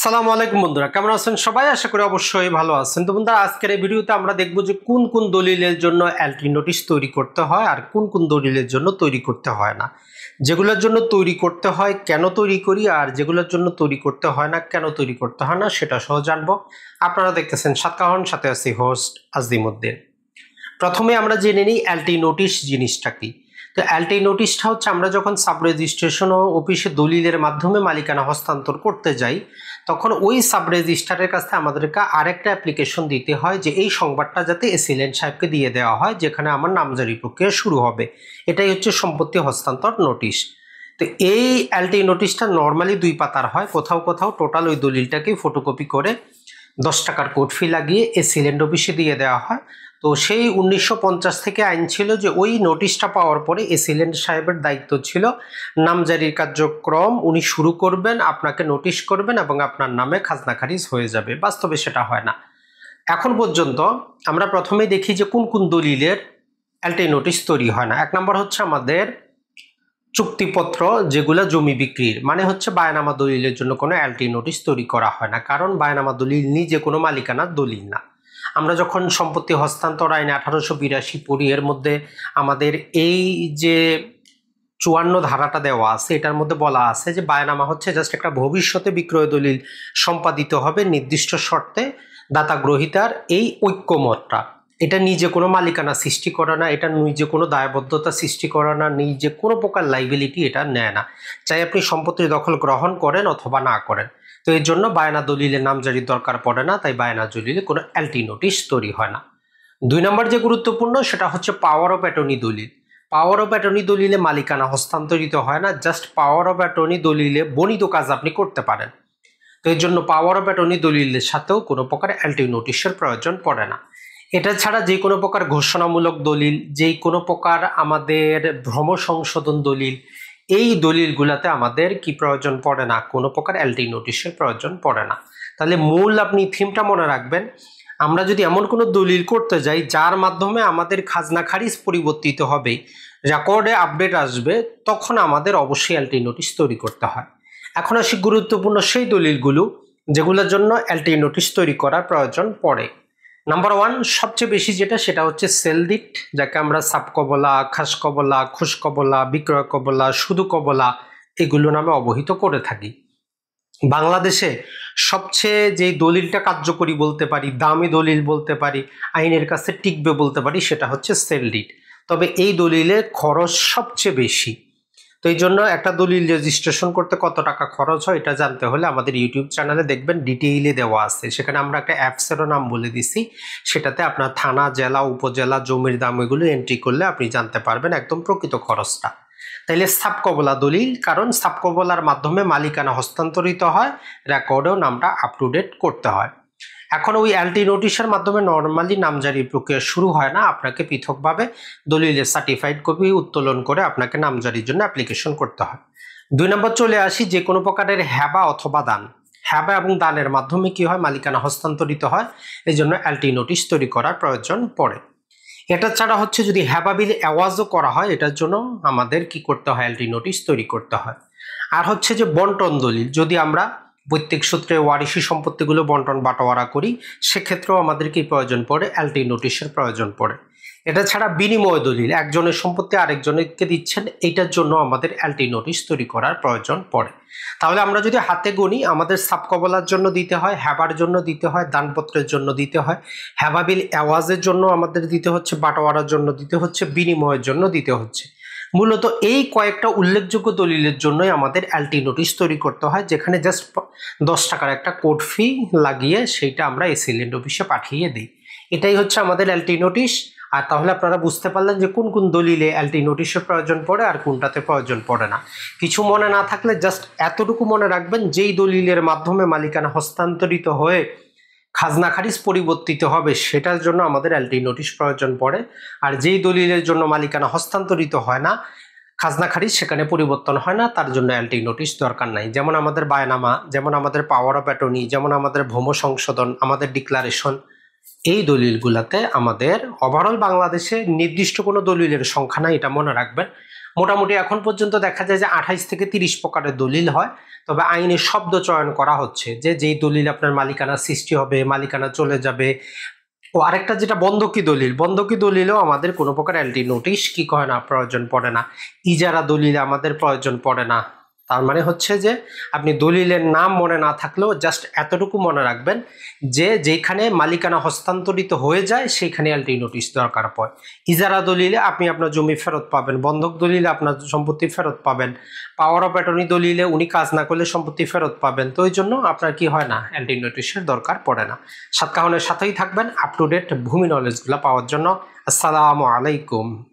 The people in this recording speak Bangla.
সালামু আলাইকুম বন্ধুরা, কেমন আছেন সবাই? আশা করি অবশ্যই ভালো আছেন। তো বন্ধুরা, আজকের এই ভিডিওতে আমরা দেখব যে কোন কোন দলিলের জন্য এলটি নোটিশ তৈরি করতে হয় আর কোন কোন দলিলের জন্য তৈরি করতে হয় না। যেগুলোর জন্য তৈরি করতে হয় কেন তৈরি করি, আর যেগুলোর জন্য তৈরি করতে হয় না কেন তৈরি করতে হয় না সেটা সহ জানবো। আপনারা দেখতেছেন সাতকাহন, সাথে আছি হোস্ট আজিমউদ্দিন। প্রথমে আমরা জেনে নিই এলটি নোটিশ জিনিসটা কি। তো এলটি নোটিশটা হচ্ছে আমরা যখন সাব রেজিস্ট্রেশন ও অফিসে দলিলের মাধ্যমে মালিকানা হস্তান্তর করতে যাই, তখন ওই সাব রেজিস্ট্রারের কাছে আমাদেরকে আরেকটা অ্যাপ্লিকেশন দিতে হয় যে এই সংবাদটা যাতে এসিলেন্ট সাহেবকে দিয়ে দেওয়া হয়, যেখানে আমার নামজারি প্রক্রিয়া শুরু হবে। এটাই হচ্ছে সম্পত্তি হস্তান্তর নোটিশ। তো এই এলটি নোটিশটা নর্মালি 2 পাতার হয়, কোথাও কোথাও টোটাল ওই দলিলটাকে ফটোকপি করে 10 টাকার কোড ফি লাগিয়ে এসিলেন্ট অফিসে দিয়ে দেওয়া হয়। তো সেই 1950 থেকে আইন ছিল যে ওই নোটিশটা পাওয়ার পরে এসিলেন্ট সাহেবের দায়িত্ব ছিল নামজারির কার্যক্রম উনি শুরু করবেন, আপনাকে নোটিশ করবেন এবং আপনার নামে খাজনা খারিজ হয়ে যাবে। বাস্তবে সেটা হয় না। এখন পর্যন্ত আমরা প্রথমেই দেখি যে কোন কোন দলিলের এলটি নোটিশ তৈরি হয় না। 1 নম্বর হচ্ছে আমাদের চুক্তিপত্র, যেগুলো জমি বিক্রির, মানে হচ্ছে বায়নামা দলিলের জন্য কোনো এলটি নোটিশ তৈরি করা হয় না, কারণ বায়নামা দলিল নিজে কোনো মালিকানার দলিল না। আমরা যখন সম্পত্তি হস্তান্তর আইন 1882 পড়ি, এর মধ্যে আমাদের এই যে 54 ধারাটা দেওয়া আছে, এটার মধ্যে বলা আছে যে বায়নামা হচ্ছে জাস্ট একটা ভবিষ্যতে বিক্রয় দলিল সম্পাদিত হবে নির্দিষ্ট শর্তে দাতা গ্রহীতার এই ঐক্যমতটা। এটা নিজে কোনো মালিকানা সৃষ্টি করে না, এটা নিজে কোনো দায়বদ্ধতা সৃষ্টি করে না, নিজে কোনো প্রকার লাইবিলিটি এটা নেয় না, চাই আপনি সম্পত্তির দখল গ্রহণ করেন অথবা না করেন। তো এর জন্য বায়না দলিলে নামজারির দরকার পড়ে না, তাই বায়না দলিলে কোনো এলটি নোটিশ তৈরি হয় না। 2 নম্বর যে গুরুত্বপূর্ণ সেটা হচ্ছে পাওয়ার অফ অ্যাটর্নি দলিল। পাওয়ার অফ অ্যাটর্নি দলিলে মালিকানা হস্তান্তরিত হয় না, জাস্ট পাওয়ার অফ অ্যাটর্নি দলিলে বর্ণিত কাজ আপনি করতে পারেন। তো এর জন্য পাওয়ার অফ অ্যাটর্নি দলিলের সাথেও কোনো প্রকার এলটি নোটিশের প্রয়োজন পড়ে না। এটা ছাড়া যে কোনো প্রকার ঘোষণামূলক দলিল, যেই কোনো প্রকার আমাদের ভ্রম সংশোধন দলিল, এই দলিলগুলোতে আমাদের কি প্রয়োজন পড়ে না, কোনো প্রকার এলটি নোটিশের প্রয়োজন পড়ে না। তাহলে মূল আপনি থিমটা মনে রাখবেন, আমরা যদি এমন কোনো দলিল করতে যাই যার মাধ্যমে আমাদের খাজনা খারিজ পরিবর্তিত হবে, রেকর্ডে আপডেট আসবে, তখন আমাদের অবশ্যই এলটি নোটিশ তৈরি করতে হয়। এখন আসি গুরুত্বপূর্ণ সেই দলিলগুলো যেগুলোর জন্য এলটি নোটিশ তৈরি করার প্রয়োজন পড়ে। নাম্বার 1 সবচেয়ে বেশি যেটা, সেটা হচ্ছে সেল ডিড, যাকে আমরা সাব কবলা, খাস কবলা, খুশ কবলা, বিক্রয় কবলা, শুধু কবলা এগুলো নামে অবহিত করে থাকি। বাংলাদেশে সবচেয়ে যে দলিলটা কার্যকরী বলতে পারি, দামি দলিল বলতে পারি, আইনের কাছে টিকবে বলতে পারি, সেটা হচ্ছে সেল ডিড। তবে এই দলিলে খরচ সবচেয়ে বেশি। তো এই জন্য একটা দলিল রেজিস্ট্রেশন করতে কত টাকা খরচ হয় এটা জানতে হলে আমাদের ইউটিউব চ্যানেলে দেখবেন ডিটেইলে দেওয়া আছে। সেখানে আমরা একটা অ্যাপসেরও নাম বলে দিছি, সেটাতে আপনার থানা, জেলা, উপজেলা, জমির দাম এগুলো এন্ট্রি করলে আপনি জানতে পারবেন একদম প্রকৃত খরচটা। তাইলে সাবকবলা দলিল, কারণ সাবকবলার মাধ্যমে মালিকানা হস্তান্তরিত হয়, রেকর্ডেও নামটা আপ টু ডেট করতে হয়। এখন ওই এলটি নোটিশের মাধ্যমে নর্মালি নামজারির প্রক্রিয়া শুরু হয় না, আপনাকে পৃথকভাবে দলিলের সার্টিফাইড কপি উত্তোলন করে আপনাকে নামজারির জন্য অ্যাপ্লিকেশন করতে হয়। 2 নম্বর চলে আসি যে কোনো প্রকারের হ্যাবা অথবা দান। হ্যাবা এবং দানের মাধ্যমে কি হয়, মালিকানা হস্তান্তরিত হয়, এই জন্য এলটি নোটিশ তৈরি করার প্রয়োজন পড়ে। এটা ছাড়া হচ্ছে যদি হ্যাবা বিল আওয়াজও করা হয়, এটার জন্য আমাদের কি করতে হয়, এলটি নোটিশ তৈরি করতে হয়। আর হচ্ছে যে বন্টন দলিল, যদি আমরা প্রত্যেক সূত্রে ওয়ারিশি সম্পত্তিগুলো বন্টন বাটোয়ারা করি, সেক্ষেত্রেও আমাদের কি প্রয়োজন পড়ে, এলটি নোটিশের প্রয়োজন পড়ে। এটা ছাড়া বিনিময় দলিল, একজনের সম্পত্তি আরেকজনকে দিচ্ছেন, এইটার জন্য আমাদের এলটি নোটিশ তৈরি করার প্রয়োজন পড়ে। তাহলে আমরা যদি হাতে গুনি, আমাদের সাবকবলার জন্য দিতে হয়, হ্যাবার জন্য দিতে হয়, দানপত্রের জন্য দিতে হয়, হ্যাবা বিল আওয়াজের জন্য আমাদের দিতে হচ্ছে, বাটোয়ারার জন্য দিতে হচ্ছে, বিনিময়ের জন্য দিতে হচ্ছে। মূলত এই কয়েকটা উল্লেখযোগ্য দলিলের জন্যই আমাদের এলটি নোটিশ তৈরি করতে হয়, যেখানে জাস্ট 10 টাকার একটা কোড ফি লাগিয়ে সেইটা আমরা এসিলেন্ট অফিসে পাঠিয়ে দিই। এটাই হচ্ছে আমাদের এলটি নোটিশ। আর তাহলে আপনারা বুঝতে পারলেন যে কোন কোন দলিলে এলটি নোটিশের প্রয়োজন পড়ে আর কোনটাতে প্রয়োজন পড়ে না। কিছু মনে না থাকলে জাস্ট এতটুকু মনে রাখবেন, যেই দলিলের মাধ্যমে মালিকানা হস্তান্তরিত হয়ে খাজনা খারিজ পরিবর্তিত হবে সেটার জন্য আমাদের এলটি নোটিশ প্রয়োজন পড়ে, আর যেই দলিলের জন্য মালিকানা হস্তান্তরিত হয় না, খাজনা খারিজ সেখানে পরিবর্তন হয় না, তার জন্য এলটি নোটিশ দরকার নাই। যেমন আমাদের বায়নামা, যেমন আমাদের পাওয়ার অফ অ্যাটর্নি, যেমন আমাদের ভূম সংশোধন, আমাদের ডিক্লারেশন, এই দলিলগুলোতে আমাদের ওভারঅল বাংলাদেশে নির্দিষ্ট কোনো দলিলের সংখ্যা নাই, এটা মনে রাখবেন। মোটামুটি এখন পর্যন্ত দেখা যায় যে 28 থেকে 30 প্রকারের দলিল হয়। তবে আইনে শব্দ চয়ন করা হচ্ছে যে যেই দলিল আপনার মালিকানা সৃষ্টি হবে, মালিকানা চলে যাবে। ও আরেকটা যেটা বন্ধকি দলিল, বন্ধকি দলিলেও আমাদের কোনো প্রকার এলটি নোটিশ কি করে না, প্রয়োজন পড়ে না। ইজারা দলিলে আমাদের প্রয়োজন পড়ে না। তার মানে হচ্ছে যে আপনি দলিলের নাম মনে না থাকলেও জাস্ট এতটুকু মনে রাখবেন যে যেখানে মালিকানা হস্তান্তরিত হয়ে যায় সেখানে এলটি নোটিশ দরকার পড়ে। ইজারা দলিলে আপনি আপনার জমি ফেরত পাবেন, বন্ধক দলিলে আপনার সম্পত্তি ফেরত পাবেন, পাওয়ার অফ অ্যাটর্নি দলিলে উনি কাজ না করলে সম্পত্তি ফেরত পাবেন। তো ওই জন্য আপনার কি হয় না, এলটি নোটিশের দরকার পড়ে না। সাতকাহনের সাথেই থাকবেন আপ টু ডেট ভূমি নলেজগুলো পাওয়ার জন্য। আসসালামু আলাইকুম।